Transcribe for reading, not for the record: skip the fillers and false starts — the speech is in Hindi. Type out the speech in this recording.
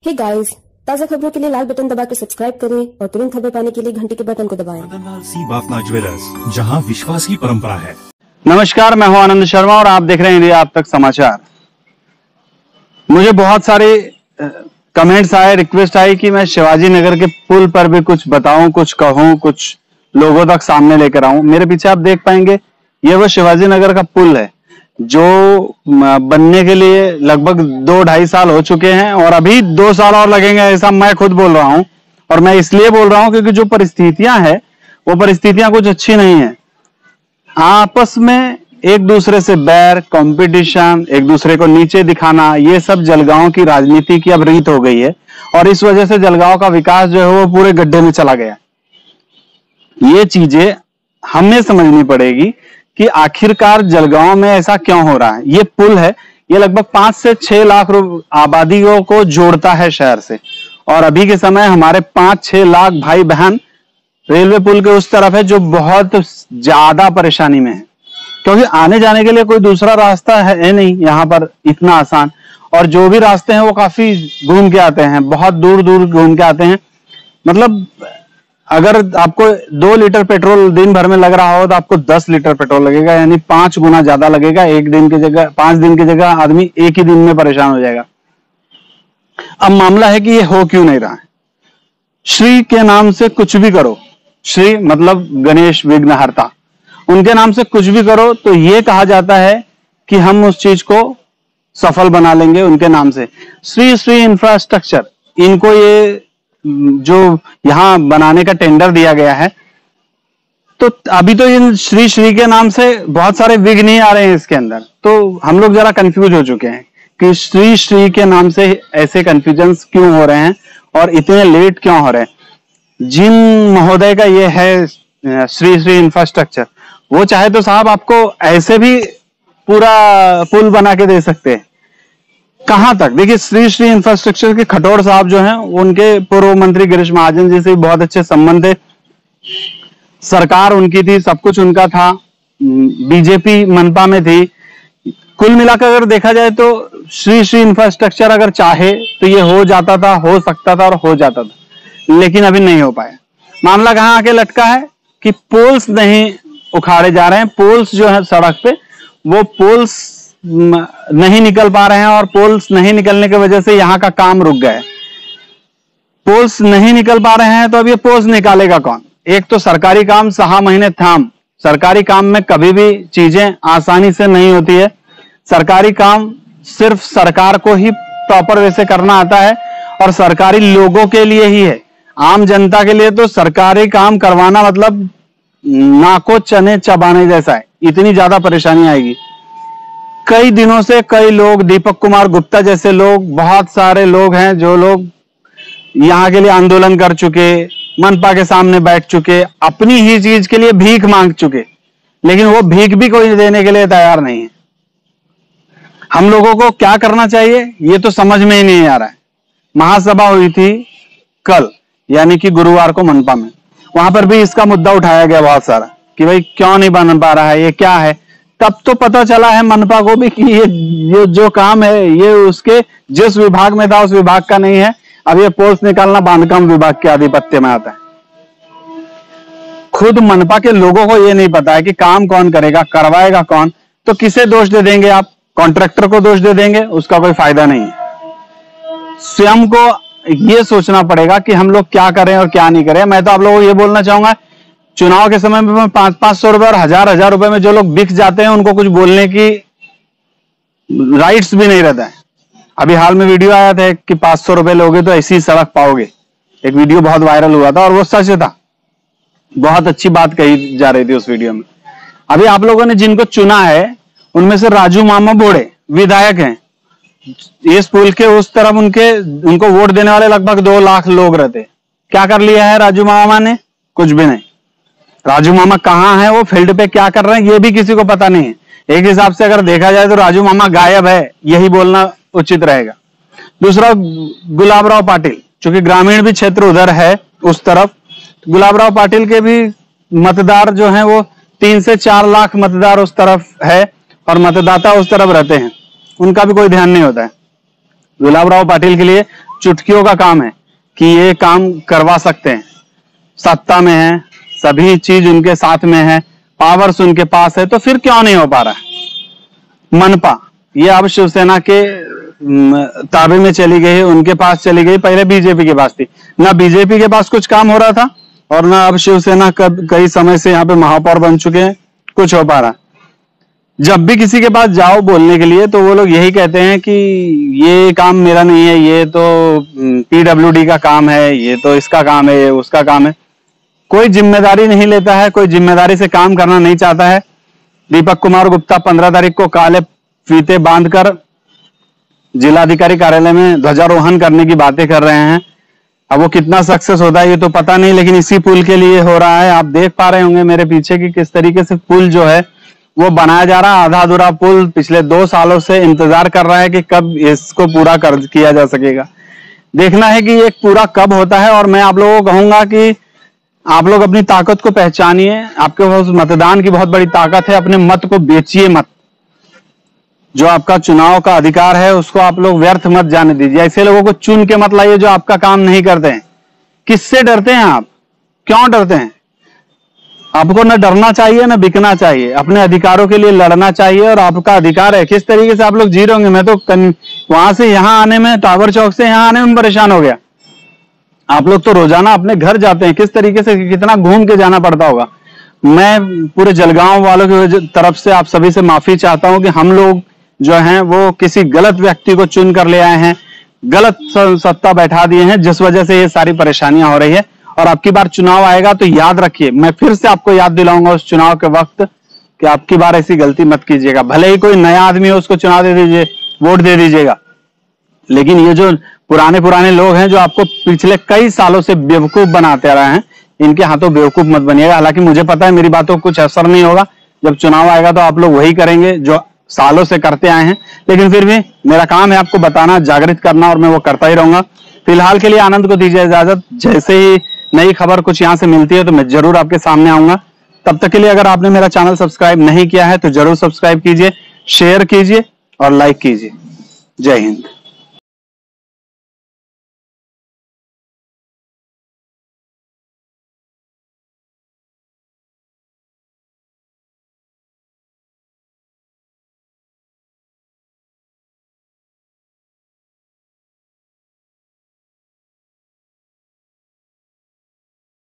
हे गाइस, ताज़ा खबरों के लिए लाल बटन दबाकर सब्सक्राइब करें और तुरंत खबर पाने के लिए घंटी के बटन को दबाएं। सी बाफना ज्वेलर्स, जहां विश्वास की परंपरा है। नमस्कार, मैं हूं आनंद शर्मा और आप देख रहे हैं इंडिया आप तक समाचार। मुझे बहुत सारे कमेंट्स आए, रिक्वेस्ट आई कि मैं शिवाजी नगर के पुल पर भी कुछ बताऊं, कुछ कहूं, कुछ लोगों तक सामने लेकर आऊं। मेरे पीछे आप देख पाएंगे ये वो शिवाजी नगर का पुल है जो बनने के लिए लगभग 2-2.5 साल हो चुके हैं और अभी 2 साल और लगेंगे, ऐसा मैं खुद बोल रहा हूं। और मैं इसलिए बोल रहा हूं क्योंकि जो परिस्थितियां हैं वो परिस्थितियां कुछ अच्छी नहीं है। आपस में एक दूसरे से बैर, कंपटीशन, एक दूसरे को नीचे दिखाना, ये सब जलगांव की राजनीति की अब रीत हो गई है और इस वजह से जलगांव का विकास जो है वो पूरे गड्ढे में चला गया। ये चीजें हमें समझनी पड़ेगी कि आखिरकार जलगांव में ऐसा क्यों हो रहा है। ये पुल है, ये लगभग 5 से 6 लाख आबादियों को जोड़ता है शहर से, और अभी के समय हमारे 5-6 लाख भाई बहन रेलवे पुल के उस तरफ है जो बहुत ज्यादा परेशानी में है, क्योंकि आने जाने के लिए कोई दूसरा रास्ता है नहीं यहाँ पर इतना आसान, और जो भी रास्ते हैं वो काफी घूम के आते हैं, बहुत दूर दूर घूम के आते हैं। मतलब अगर आपको 2 लीटर पेट्रोल दिन भर में लग रहा हो तो आपको 10 लीटर पेट्रोल लगेगा, यानी 5 गुना ज्यादा लगेगा। 1 दिन की जगह 5 दिन की जगह आदमी एक ही दिन में परेशान हो जाएगा। अब मामला है कि ये हो क्यों नहीं रहा है। श्री के नाम से कुछ भी करो, श्री मतलब गणेश विघ्नहर्ता, उनके नाम से कुछ भी करो तो ये कहा जाता है कि हम उस चीज को सफल बना लेंगे उनके नाम से। श्री इंफ्रास्ट्रक्चर, इनको ये जो यहां बनाने का टेंडर दिया गया है, तो अभी तो इन श्री के नाम से बहुत सारे विघ्न ही आ रहे हैं इसके अंदर, तो हम लोग जरा कंफ्यूज हो चुके हैं कि श्री के नाम से ऐसे कंफ्यूजन क्यों हो रहे हैं और इतने लेट क्यों हो रहे हैं। जिन महोदय का ये है श्री इंफ्रास्ट्रक्चर, वो चाहे तो साहब आपको ऐसे भी पूरा पुल बना के दे सकते हैं। कहां तक देखिए, श्री इंफ्रास्ट्रक्चर के खटोर साहब जो हैं, उनके पूर्व मंत्री गिरीश महाजन जी से बहुत अच्छे संबंध थे, सरकार उनकी थी, सब कुछ उनका था, बीजेपी मनपा में थी। कुल मिलाकर अगर देखा जाए तो श्री इंफ्रास्ट्रक्चर अगर चाहे तो ये हो जाता था, हो सकता था और हो जाता था, लेकिन अभी नहीं हो पाया। मामला कहां आके लटका है कि पोल्स नहीं उखाड़े जा रहे हैं। पोल्स जो है सड़क पे, वो पोल्स नहीं निकल पा रहे हैं और पोल्स नहीं निकलने की वजह से यहां का काम रुक गया है। पोल्स नहीं निकल पा रहे हैं तो अब ये पोल्स निकालेगा कौन। एक तो सरकारी काम 6 महीने थाम, सरकारी काम में कभी भी चीजें आसानी से नहीं होती है। सरकारी काम सिर्फ सरकार को ही प्रॉपर वे से करना आता है और सरकारी लोगों के लिए ही है। आम जनता के लिए तो सरकारी काम करवाना मतलब नाको चने चबाने जैसा है, इतनी ज्यादा परेशानी आएगी। कई दिनों से कई लोग, दीपक कुमार गुप्ता जैसे लोग, बहुत सारे लोग हैं जो लोग यहां के लिए आंदोलन कर चुके, मनपा के सामने बैठ चुके, अपनी ही चीज के लिए भीख मांग चुके, लेकिन वो भीख भी कोई देने के लिए तैयार नहीं है। हम लोगों को क्या करना चाहिए ये तो समझ में ही नहीं आ रहा है। महासभा हुई थी कल, यानी कि गुरुवार को मनपा में, वहां पर भी इसका मुद्दा उठाया गया बहुत सारा कि भाई क्यों नहीं बन पा रहा है, ये क्या है। तब तो पता चला है मनपा को भी कि ये जो काम है ये उसके जिस विभाग में था उस विभाग का नहीं है। अब ये पोल्स निकालना बांधकाम विभाग के आधिपत्य में आता है। खुद मनपा के लोगों को ये नहीं पता है कि काम कौन करेगा, करवाएगा कौन, तो किसे दोष दे देंगे आप? कॉन्ट्रैक्टर को दोष दे देंगे, उसका कोई फायदा नहीं है। स्वयं को ये सोचना पड़ेगा कि हम लोग क्या करें और क्या नहीं करें। मैं तो आप लोगों को ये बोलना चाहूंगा, चुनाव के समय में 500-500 रुपए और 1000-1000 रुपए में जो लोग बिक जाते हैं उनको कुछ बोलने की राइट्स भी नहीं रहता है। अभी हाल में वीडियो आया था कि 500 रुपए लोगे तो ऐसी सड़क पाओगे, एक वीडियो बहुत वायरल हुआ था और वो सच था, बहुत अच्छी बात कही जा रही थी उस वीडियो में। अभी आप लोगों ने जिनको चुना है उनमें से राजू मामा बोड़े विधायक हैं, इस पुल के उस तरफ उनको वोट देने वाले लगभग 2 लाख लोग रहते। क्या कर लिया है राजू मामा ने? कुछ भी नहीं। राजू मामा कहां है, वो फील्ड पे क्या कर रहे हैं ये भी किसी को पता नहीं है। एक हिसाब से अगर देखा जाए तो राजू मामा गायब है, यही बोलना उचित रहेगा। दूसरा, गुलाबराव पाटिल, चूंकि ग्रामीण भी क्षेत्र उधर है उस तरफ, गुलाबराव पाटिल के भी मतदार जो हैं वो 3 से 4 लाख मतदार उस तरफ है और मतदाता उस तरफ रहते हैं, उनका भी कोई ध्यान नहीं होता है। गुलाबराव पाटिल के लिए चुटकियों का काम है कि ये काम करवा सकते हैं, सत्ता में है, सभी चीज उनके साथ में है, पावर्स उनके पास है, तो फिर क्यों नहीं हो पा रहा है। मनपा ये अब शिवसेना के ताबे में चली गई, उनके पास चली गई, पहले बीजेपी के पास थी। ना बीजेपी के पास कुछ काम हो रहा था और ना अब शिवसेना कई समय से यहाँ पे महापौर बन चुके हैं, कुछ हो पा रहा। जब भी किसी के पास जाओ बोलने के लिए तो वो लोग यही कहते हैं कि ये काम मेरा नहीं है, ये तो PWD का काम है, ये तो इसका काम है, ये उसका काम है। कोई जिम्मेदारी नहीं लेता है, कोई जिम्मेदारी से काम करना नहीं चाहता है। दीपक कुमार गुप्ता 15 तारीख को काले फीते बांधकर जिलाधिकारी कार्यालय में ध्वजारोहण करने की बातें कर रहे हैं। अब वो कितना सक्सेस होता है ये तो पता नहीं, लेकिन इसी पुल के लिए हो रहा है। आप देख पा रहे होंगे मेरे पीछे कि किस तरीके से पुल जो है वो बनाया जा रहा है। आधा अधूरा पुल पिछले 2 सालों से इंतजार कर रहा है कि कब इसको पूरा किया जा सकेगा। देखना है कि ये पूरा कब होता है। और मैं आप लोगों को कहूंगा कि आप लोग अपनी ताकत को पहचानिए। आपके पास मतदान की बहुत बड़ी ताकत है, अपने मत को बेचिए मत। जो आपका चुनाव का अधिकार है उसको आप लोग व्यर्थ मत जाने दीजिए। ऐसे लोगों को चुन के मत लाइए जो आपका काम नहीं करते हैं। किससे डरते हैं आप, क्यों डरते हैं? आपको न डरना चाहिए न बिकना चाहिए, अपने अधिकारों के लिए लड़ना चाहिए और आपका अधिकार है। किस तरीके से आप लोग जी रहे होंगे, मैं तो वहां से यहां आने में, टावर चौक से यहां आने में परेशान हो गया। आप लोग तो रोजाना अपने घर जाते हैं, किस तरीके से कितना घूम के जाना पड़ता होगा। मैं पूरे जलगांव वालों की तरफ से आप सभी से माफी चाहता हूं कि हम लोग जो हैं वो किसी गलत व्यक्ति को चुन कर ले आए हैं, गलत सत्ता बैठा दिए हैं, जिस वजह से ये सारी परेशानियां हो रही है। और आपकी बार चुनाव आएगा तो याद रखिए, मैं फिर से आपको याद दिलाऊंगा उस चुनाव के वक्त कि आपकी बार ऐसी गलती मत कीजिएगा। भले ही कोई नया आदमी हो उसको चुनाव दे दीजिए, वोट दे दीजिएगा, लेकिन ये जो पुराने लोग हैं जो आपको पिछले कई सालों से बेवकूफ बनाते रहे हैं, इनके हाथों बेवकूफ मत बनिएगा। हालांकि मुझे पता है मेरी बातों को कुछ असर नहीं होगा, जब चुनाव आएगा तो आप लोग वही करेंगे जो सालों से करते आए हैं, लेकिन फिर भी मेरा काम है आपको बताना, जागृत करना, और मैं वो करता ही रहूंगा। फिलहाल के लिए आनंद को दीजिए इजाजत। जैसे ही नई खबर कुछ यहाँ से मिलती है तो मैं जरूर आपके सामने आऊंगा। तब तक के लिए अगर आपने मेरा चैनल सब्सक्राइब नहीं किया है तो जरूर सब्सक्राइब कीजिए, शेयर कीजिए और लाइक कीजिए। जय हिंद।